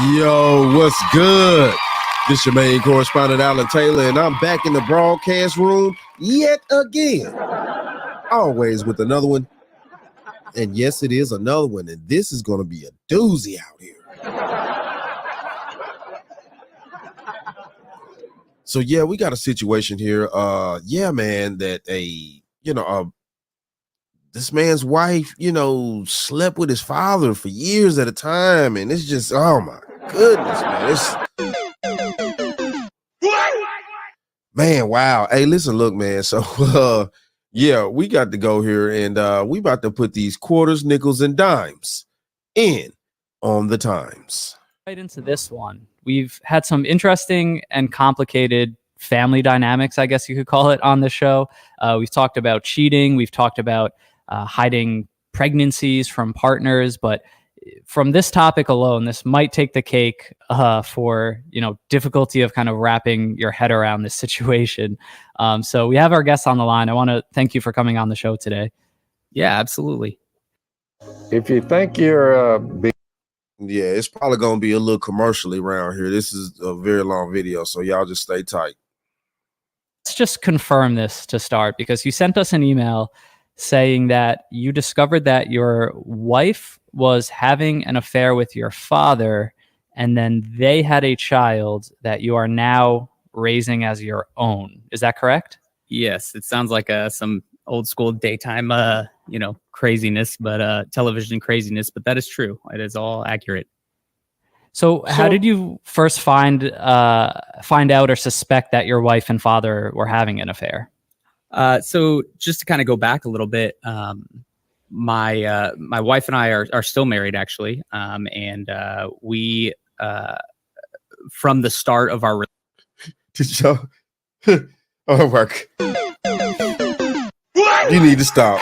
Yo, what's good? This your main correspondent, Alan Taylor, and I'm back in the broadcast room yet again. Always with another one. And yes, it is another one, and this is going to be a doozy out here. So, yeah, we got a situation here. Man, that this man's wife, slept with his father for years at a time, and it's just, oh my goodness, man. Wow. Hey, listen, look, man. So, we got to go here, and we about to put these quarters, nickels, and dimes in on the times. Right into this one. We've had some interesting and complicated family dynamics, I guess you could call it, on the show. We've talked about cheating. We've talked about hiding pregnancies from partners. But from this topic alone, this might take the cake for, difficulty of kind of wrapping your head around this situation. So we have our guests on the line. I want to thank you for coming on the show today. Yeah, absolutely. If you think you're Yeah, it's probably going to be a little commercially around here. This is a very long video, so y'all just stay tight. Let's just confirm this to start, because you sent us an email saying that you discovered that your wife was having an affair with your father, and then they had a child that you are now raising as your own. Is that correct? Yes, it sounds like some old school daytime, craziness, but television craziness. But that is true. It is all accurate. So how did you first find out or suspect that your wife and father were having an affair? So just to kind of go back a little bit, my wife and I are still married, actually, and we from the start of our Oh, work. You need to stop.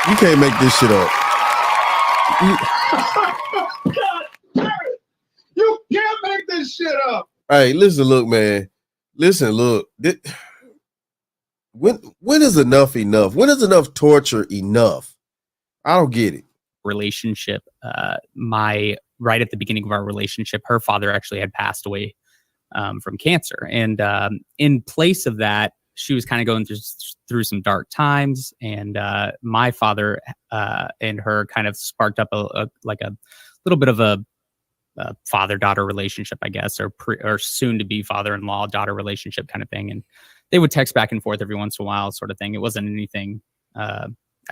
You can't make this shit up. You can't make this shit up. Hey, listen, look, man. Listen, look. When is enough enough? When is enough torture enough? I don't get it. Relationship. Right at the beginning of our relationship, her father actually had passed away from cancer, and in place of that, she was kind of going through some dark times, and my father and her kind of sparked up a little bit of a father-daughter relationship, I guess, or soon-to-be father-in-law-daughter relationship kind of thing. And they would text back and forth every once in a while, sort of thing. It wasn't anything at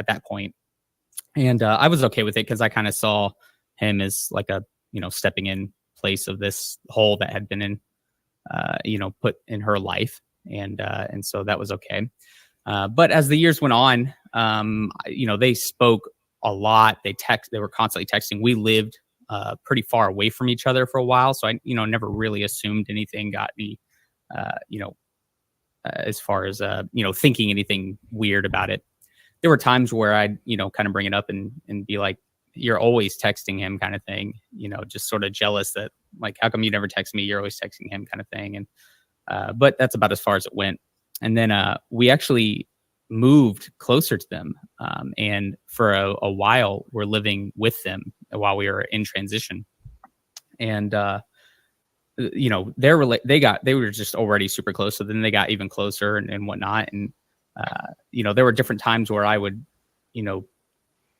that point, and I was okay with it because I kind of saw him as like a stepping in place of this hole that had been in put in her life. And so that was okay. But as the years went on, they spoke a lot. They were constantly texting. We lived pretty far away from each other for a while. So I, never really assumed anything got me, as far as, thinking anything weird about it. There were times where I'd, kind of bring it up and be like, you're always texting him kind of thing, just sort of jealous that, like, how come you never text me? You're always texting him kind of thing. And, but that's about as far as it went. And then we actually moved closer to them. And for a while, we're living with them while we were in transition. And, they were just already super close. So then they got even closer and whatnot. And, there were different times where I would,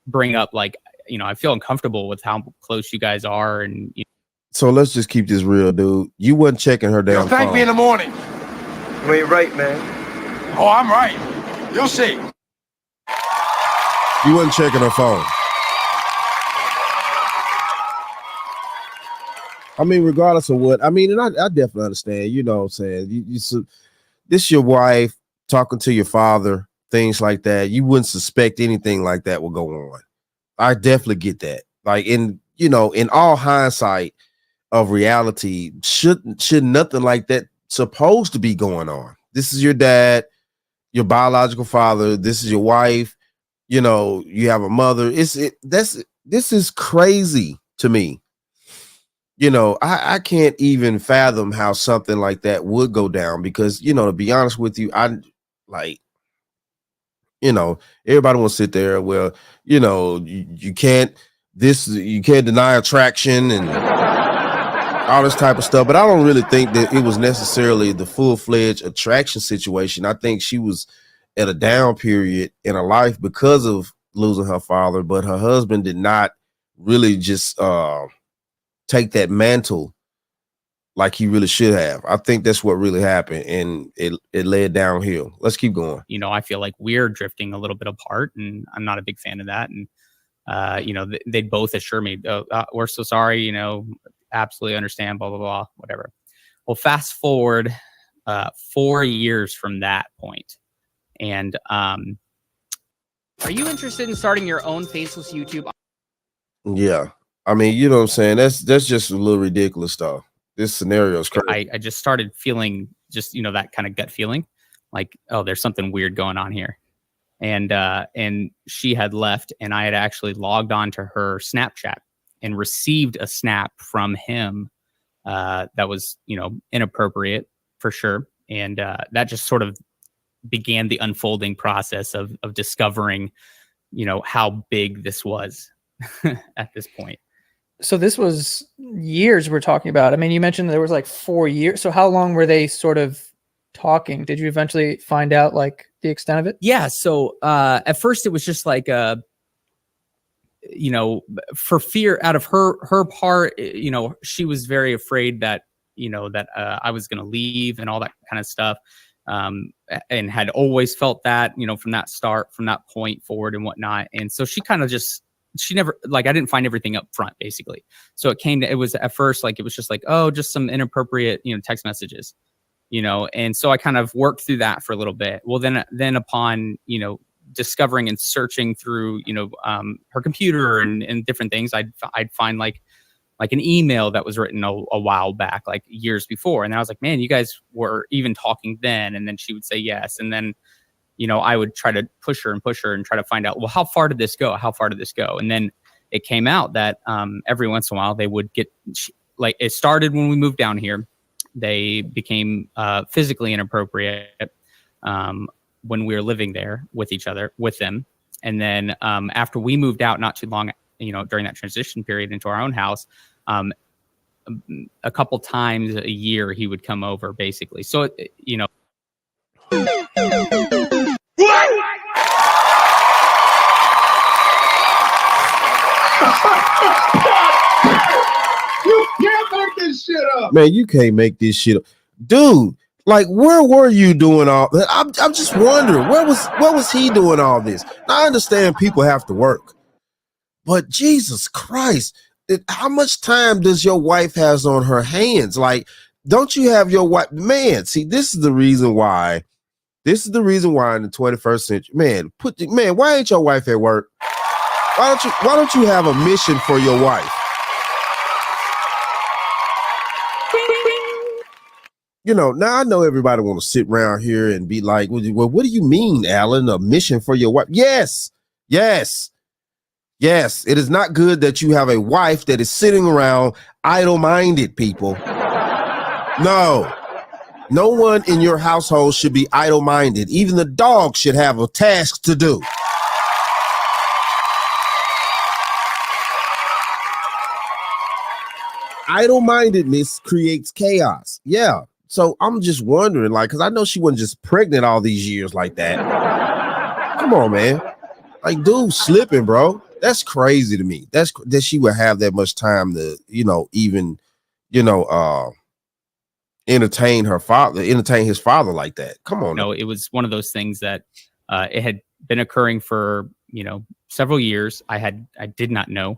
bring up, like, I feel uncomfortable with how close you guys are. And so let's just keep this real, dude. You wasn't checking her damn phone. Thank me in the morning. You ain't right, man. Oh, I'm right. You'll see. You wasn't checking her phone. I mean, regardless of what, I mean, and I definitely understand, you know what I'm saying? This your wife talking to your father, things like that. You wouldn't suspect anything like that will go on. I definitely get that. Like, in all hindsight of reality, should nothing like that supposed to be going on? This is your dad, your biological father. This is your wife. You have a mother. This is crazy to me. I can't even fathom how something like that would go down because, to be honest with you, everybody wants to sit there. Well, you can't this you can't deny attraction and all this type of stuff. But I don't really think that it was necessarily the full-fledged attraction situation. I think she was at a down period in her life because of losing her father, but her husband did not really just take that mantle like he really should have. I think that's what really happened, and it led downhill. Let's keep going. You know, I feel like we're drifting a little bit apart, and I'm not a big fan of that. And you know, they'd both assure me, oh, we're so sorry, you know, absolutely understand, blah, blah, blah, whatever. Well, fast forward 4 years from that point. And Are you interested in starting your own faceless YouTube? Yeah. I mean, you know what I'm saying? That's just a little ridiculous stuff. This scenario is crazy. I just started feeling just, you know, that kind of gut feeling like, oh, there's something weird going on here. And she had left, and I had actually logged on to her Snapchat and received a snap from him that was, you know, inappropriate for sure. And that just sort of began the unfolding process of discovering, you know, how big this was at this point. So this was years we're talking about. I mean, you mentioned there was like 4 years. So how long were they sort of talking? Did you eventually find out like the extent of it? Yeah. So at first it was just like, you know, for fear out of her part, you know, she was very afraid that, you know, that I was going to leave and all that kind of stuff. And had always felt that, you know, from that point forward and whatnot. And so she kind of just, she never, like, I didn't find everything up front basically. So it was at first, like, it was just like, oh, just some inappropriate, you know, text messages, you know? And so I kind of worked through that for a little bit. Well, then upon, you know, discovering and searching through, you know, her computer and different things, I'd find like an email that was written a while back, like years before. And I was like, man, you guys were even talking then. And then she would say yes. And then, you know, I would try to push her and try to find out, well, how far did this go? And then it came out that every once in a while they would get, like, it started when we moved down here. They became physically inappropriate when we were living there with each other, with them. And then after we moved out, not too long, you know, during that transition period into our own house, a couple times a year he would come over basically. So, you know. You can't make this shit up. Man, you can't make this shit up. Dude, like, where were you doing all that? I'm just wondering, what was he doing all this? Now, I understand people have to work, but Jesus Christ, how much time does your wife has on her hands? Like, don't you have your wife? Man, see, this is the reason why in the 21st century, man, why ain't your wife at work? Why don't you have a mission for your wife? You know, now I know everybody want to sit around here and be like, well, what do you mean, Alan? A mission for your wife? Yes. It is not good that you have a wife that is sitting around idle-minded, people. No one in your household should be idle-minded. Even the dog should have a task to do. Idle-mindedness creates chaos. Yeah. So I'm just wondering, like, because I know she wasn't just pregnant all these years like that. Come on, man. Like, dude, slipping, bro. That's crazy to me. That she would have that much time to, you know, even, you know, entertain his father like that. Come on. No, it was one of those things that it had been occurring for, you know, several years. I did not know.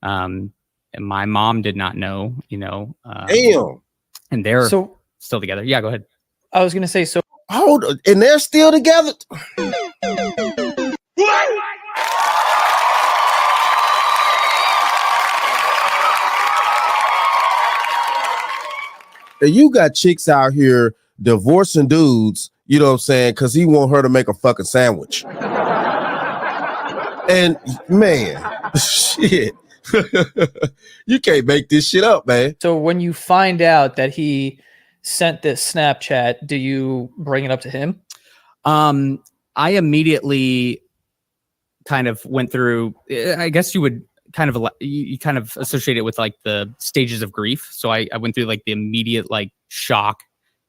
And my mom did not know, you know. Damn. And they're still together. Yeah, go ahead. I was going to say, so hold on, and they're still together. And you got chicks out here divorcing dudes, you know what I'm saying, because he want her to make a fucking sandwich. And man, shit. You can't make this shit up, man. So when you find out that he sent this Snapchat, do you bring it up to him? I immediately kind of went through, I guess you would kind of you kind of associate it with like the stages of grief. So I went through like the immediate like shock,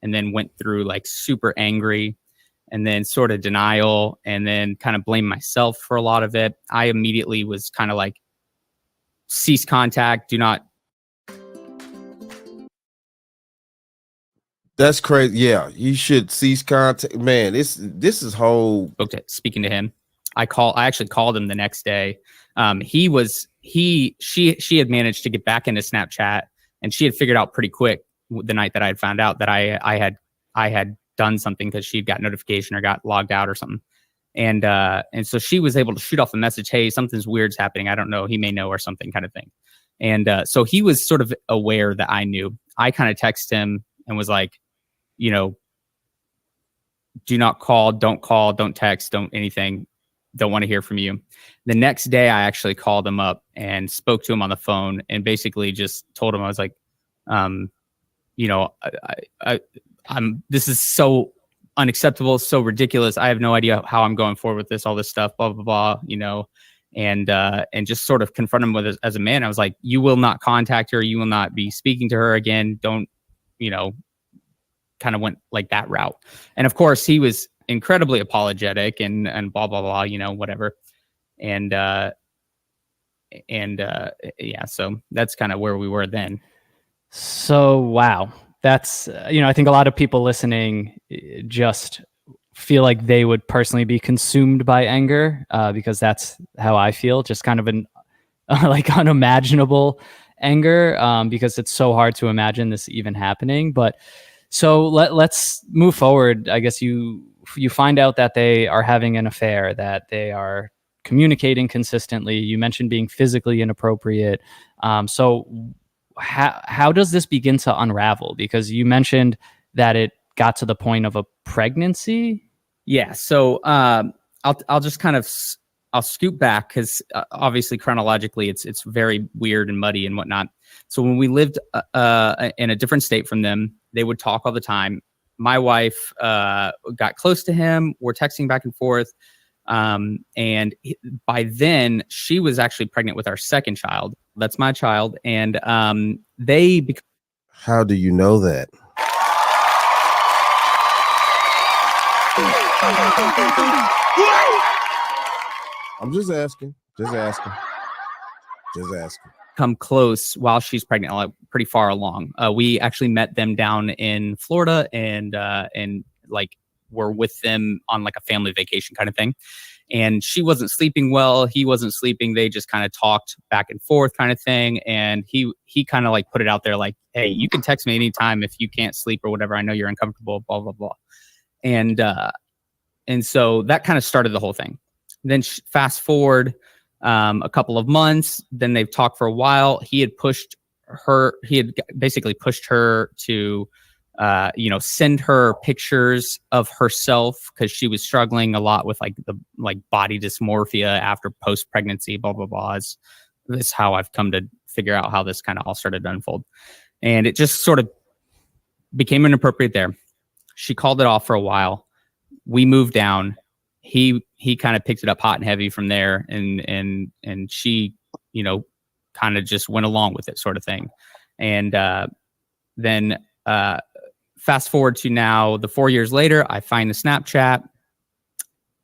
and then went through like super angry, and then sort of denial, and then kind of blame myself for a lot of it. I immediately was kind of like, cease contact, do not. That's crazy. Yeah, you should cease contact. Man, this is whole. Speaking to him, I actually called him the next day. She had managed to get back into Snapchat, and she had figured out pretty quick the night that I had found out that I had done something, because she'd got notification or got logged out or something. And so she was able to shoot off a message, hey, something's weird's happening. I don't know. He may know, or something kind of thing. And so he was sort of aware that I knew. I kind of texted him and was like, you know, do not call, don't text, don't anything. Don't want to hear from you. The next day, I actually called him up and spoke to him on the phone, and basically just told him, I was like, you know, this is so unacceptable, so ridiculous. I have no idea how I'm going forward with this, all this stuff, blah, blah, blah, you know, and just sort of confront him with it as a man. I was like, you will not contact her. You will not be speaking to her again. Don't, you know, kind of went like that route. And of course he was incredibly apologetic and blah, blah, blah, you know, whatever. And yeah, so that's kind of where we were then. So, wow. That's, I think a lot of people listening just feel like they would personally be consumed by anger, because that's how I feel, just kind of an like unimaginable anger, because it's so hard to imagine this even happening. But so let's move forward. I guess you find out that they are having an affair, that they are communicating consistently. You mentioned being physically inappropriate. So how does this begin to unravel? Because you mentioned that it got to the point of a pregnancy. Yeah. So I'll just kind of I'll scoot back, because obviously chronologically it's very weird and muddy and whatnot. So when we lived in a different state from them, they would talk all the time. My wife got close to him. We're texting back and forth. And by then she was actually pregnant with our second child. That's my child. And How do you know that? I'm just asking. come close while she's pregnant, like pretty far along. We actually met them down in Florida, and like were with them on like a family vacation kind of thing. And she wasn't sleeping well. He wasn't sleeping. They just kind of talked back and forth kind of thing. And he kind of like put it out there like, hey, you can text me anytime if you can't sleep or whatever. I know you're uncomfortable, blah, blah, blah. And so that kind of started the whole thing. Then fast forward a couple of months, then they've talked for a while. He had basically pushed her to send her pictures of herself, because she was struggling a lot with like the body dysmorphia after post pregnancy, blah, blah, blah. This is how I've come to figure out how this kind of all started to unfold. And it just sort of became inappropriate there. She called it off for a while. We moved down. He kind of picked it up hot and heavy from there, and she, kind of just went along with it, sort of thing. And then fast forward to now, 4 years later, I find the Snapchat.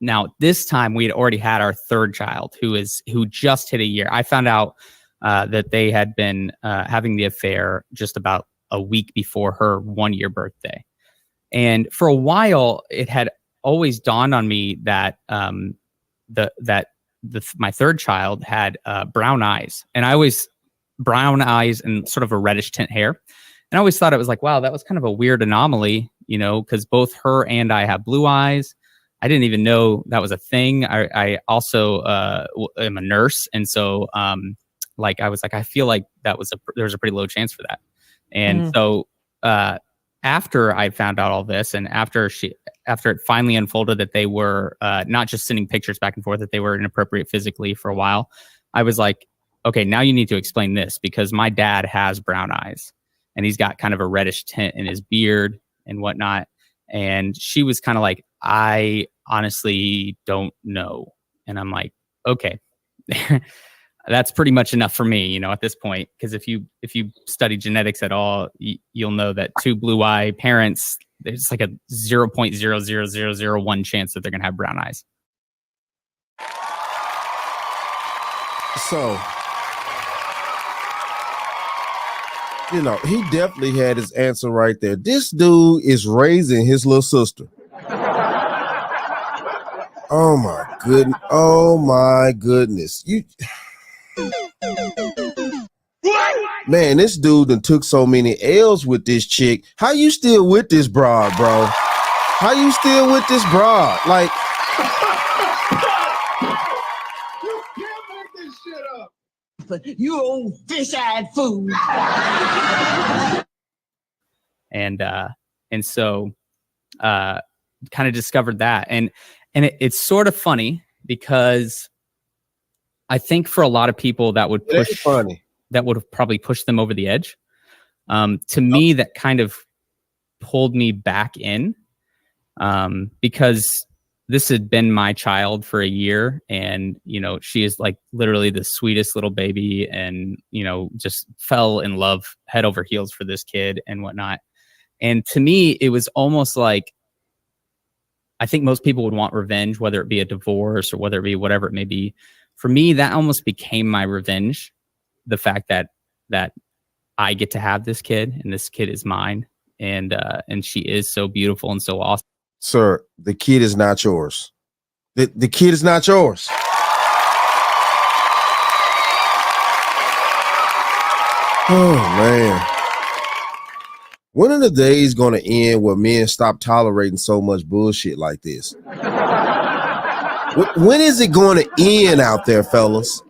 Now, this time we had already had our third child, who just hit a year. I found out that they had been having the affair just about a week before her 1 year birthday. And for a while, it had always dawned on me that my third child had brown eyes, and brown eyes and sort of a reddish tint hair. And I always thought it was like, wow, that was kind of a weird anomaly, because both her and I have blue eyes. I didn't even know that was a thing. I also am a nurse, and so I was like, I feel like there was a pretty low chance for that. And so after I found out all this, and after it finally unfolded that they were not just sending pictures back and forth, that they were inappropriate physically for a while, I was like, okay, now you need to explain this, because my dad has brown eyes, and he's got kind of a reddish tint in his beard and whatnot. And she was kind of like, I honestly don't know. And I'm like, okay. that's pretty much enough for me, you know, at this point. Because if you study genetics at all, you'll know that 2 blue eye parents, there's like a 0.00001 chance that they're gonna have brown eyes. So, you know, he definitely had his answer right there. This dude is raising his little sister. Oh my goodness. Oh my goodness. Man, this dude done took so many L's with this chick. How you still with this broad, bro? How you still with this broad? Like, You can't make this shit up. You old fish-eyed fool. And so kind of discovered that. And it's sort of funny because I think for a lot of people that would push, that would have probably pushed them over the edge. To me, that kind of pulled me back in, because this had been my child for a year, and, you know, she is like literally the sweetest little baby, and, you know, just fell in love head over heels for this kid and whatnot. And to me, it was almost like, I think most people would want revenge, whether it be a divorce or whether it be whatever it may be. For me, that almost became my revenge. The fact that I get to have this kid, and this kid is mine, and she is so beautiful and so awesome. sir, the kid is not yours. The kid is not yours. Oh man. When are the days going to end where men stop tolerating so much bullshit like this? When is it going to end out there, fellas?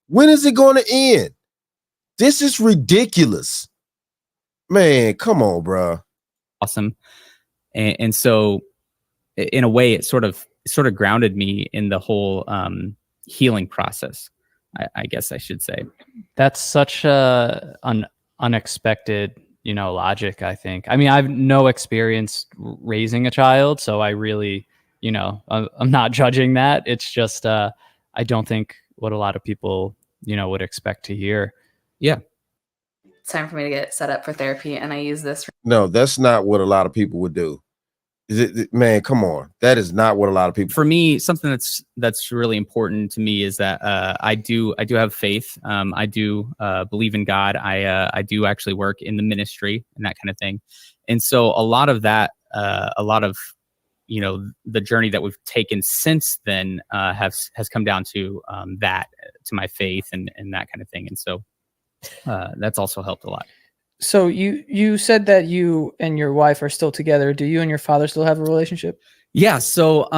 When is it going to end? This is ridiculous. Man, come on, bro. Awesome. And so in a way, it sort of grounded me in the whole healing process, I guess I should say. That's such an unexpected, logic, I think. I mean, I've no experience raising a child, so I really, I'm not judging that. It's just, I don't think what a lot of people, would expect to hear. Yeah. It's time for me to get set up for therapy, and I use this. No, that's not what a lot of people would do. Man, come on. That is not what a lot of people. For me, something that's really important to me is that I do have faith. I do believe in God. I do actually work in the ministry and that kind of thing. And so a lot of that, the journey that we've taken since then has come down to to my faith and that kind of thing. And so that's also helped a lot. So you said that you and your wife are still together. Do you and your father still have a relationship? Yeah. So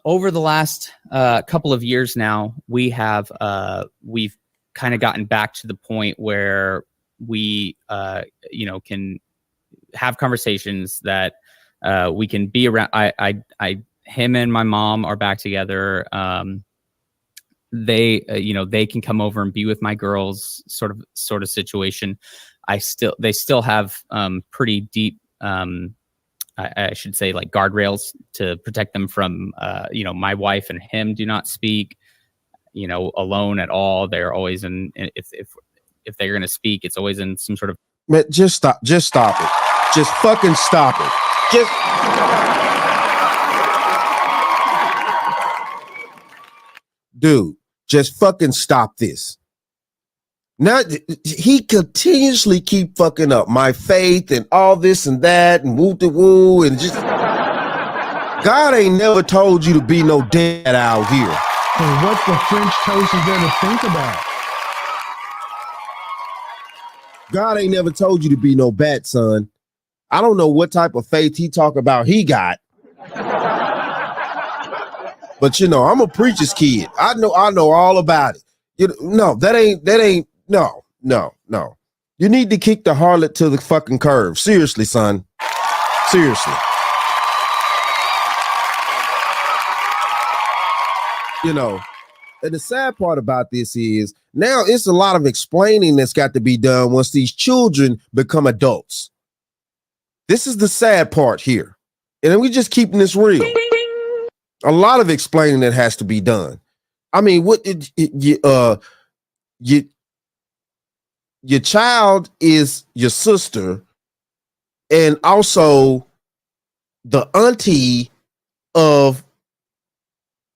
over the last couple of years now, we've kind of gotten back to the point where we can have conversations that we can be around. Him and my mom are back together. They can come over and be with my girls, sort of situation. They still have pretty deep, I should say, like guardrails to protect them from, my wife and him do not speak, alone at all. They're always if they're going to speak, it's always in some sort of. Man, just stop it. Just fucking stop it. Dude, just fucking stop this. Now he continuously keep fucking up my faith and all this and that and woo to woo and just God ain't never told you to be no dad out here. And what the French toast is there to think about? God ain't never told you to be no bat, son. I don't know what type of faith he talk about he got. But I'm a preacher's kid. I know all about it. No. You need to kick the harlot to the fucking curb. Seriously, son. Seriously. And the sad part about this is now it's a lot of explaining that's got to be done once these children become adults. This is the sad part here. And then we just keeping this real. A lot of explaining that has to be done. I mean, your child is your sister and also the auntie of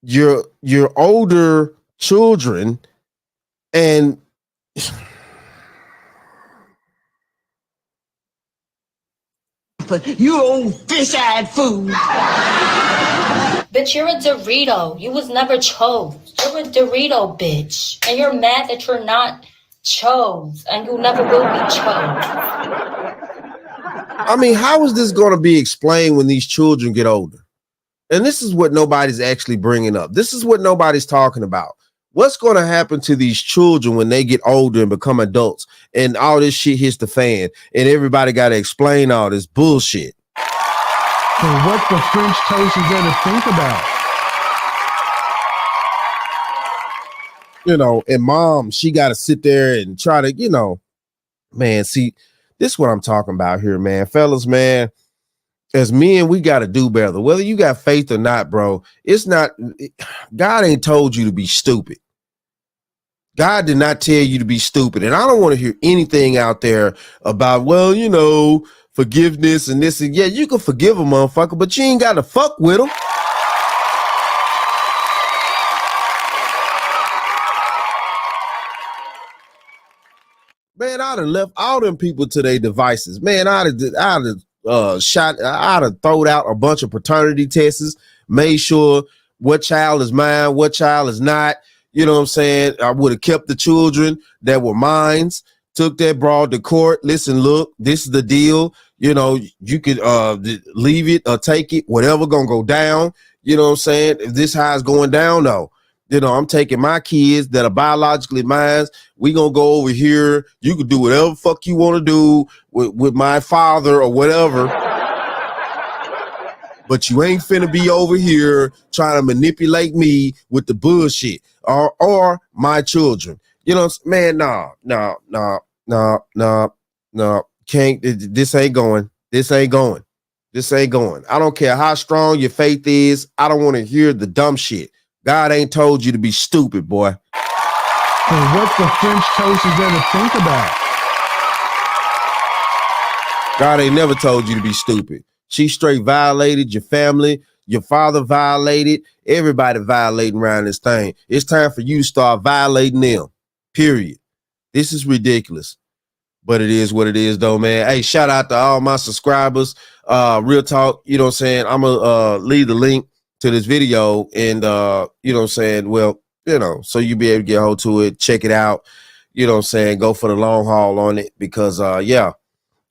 your older children, and You old fish-eyed fool. Bitch, you're a Dorito. You was never chose. You're a Dorito, bitch. And you're mad that you're not chose. And you never will be chose. I mean, how is this going to be explained when these children get older? And this is what nobody's actually bringing up. This is what nobody's talking about. What's going to happen to these children when they get older and become adults and all this shit hits the fan and everybody got to explain all this bullshit? So what the French toast is going to think about? You know, and mom, she got to sit there and try to, you know, man, see, this is what I'm talking about here, man. Fellas, man, as men, we got to do better. Whether you got faith or not, bro, it's not, God ain't told you to be stupid. God did not tell you to be stupid. And I don't want to hear anything out there about, well, you know, forgiveness and this. And yeah, you can forgive a motherfucker, but you ain't got to fuck with him. Man, I'd have left all them people to their devices. Man, I'd have thrown out a bunch of paternity tests, made sure what child is mine, what child is not. You know what I'm saying? I would have kept the children that were mine, took that broad to court. Listen, look, this is the deal. You know, you could leave it or take it, whatever gonna go down. You know what I'm saying? If this how it's going down, though, you know, I'm taking my kids that are biologically mine. We gonna go over here. You could do whatever fuck you want to do with my father or whatever. But you ain't finna be over here trying to manipulate me with the bullshit or my children. You know, man, no. Can't, this ain't going. This ain't going. This ain't going. I don't care how strong your faith is. I don't want to hear the dumb shit. God ain't told you to be stupid, boy. So what the French toast is going to think about? God ain't never told you to be stupid. She straight violated your family. Your father violated. Everybody violating around this thing. It's time for you to start violating them. Period. This is ridiculous. But it is what it is, though, man. Hey, shout out to all my subscribers. Real talk, you know what I'm saying? I'm going to leave the link to this video and, you know what I'm saying? Well, you know, so you be able to get hold to it, check it out. You know what I'm saying? Go for the long haul on it because, yeah.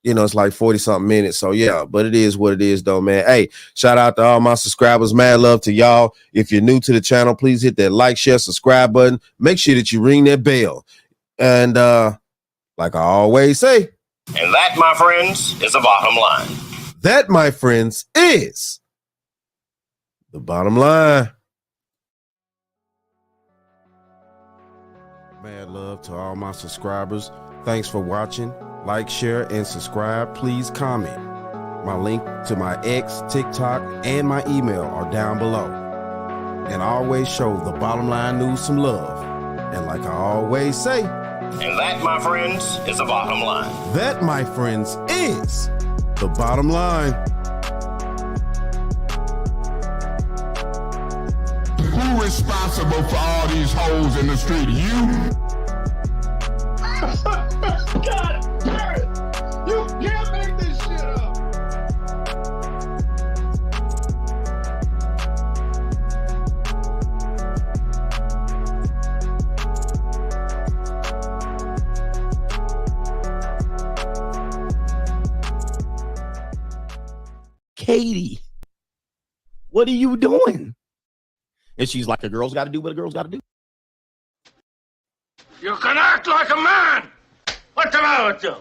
You know, it's like 40 something minutes. So yeah, but it is what it is though, man. Hey, shout out to all my subscribers. Mad love to y'all. If you're new to the channel, please hit that like, share, subscribe button. Make sure that you ring that bell. And like I always say, and that, my friends, is the bottom line. That, my friends, is the bottom line. Mad love to all my subscribers. Thanks for watching. Like, share, and subscribe. Please comment. My link to my X, TikTok, and my email are down below. And I always show the bottom line news some love. And like I always say, and that, my friends, is the bottom line. That, my friends, is the bottom line. Who responsible for all these hoes in the street? You? God damn it! You can't make this shit up! Katie, what are you doing? And she's like, a girl's got to do what a girl's got to do. You can act like a man. What's the matter with you?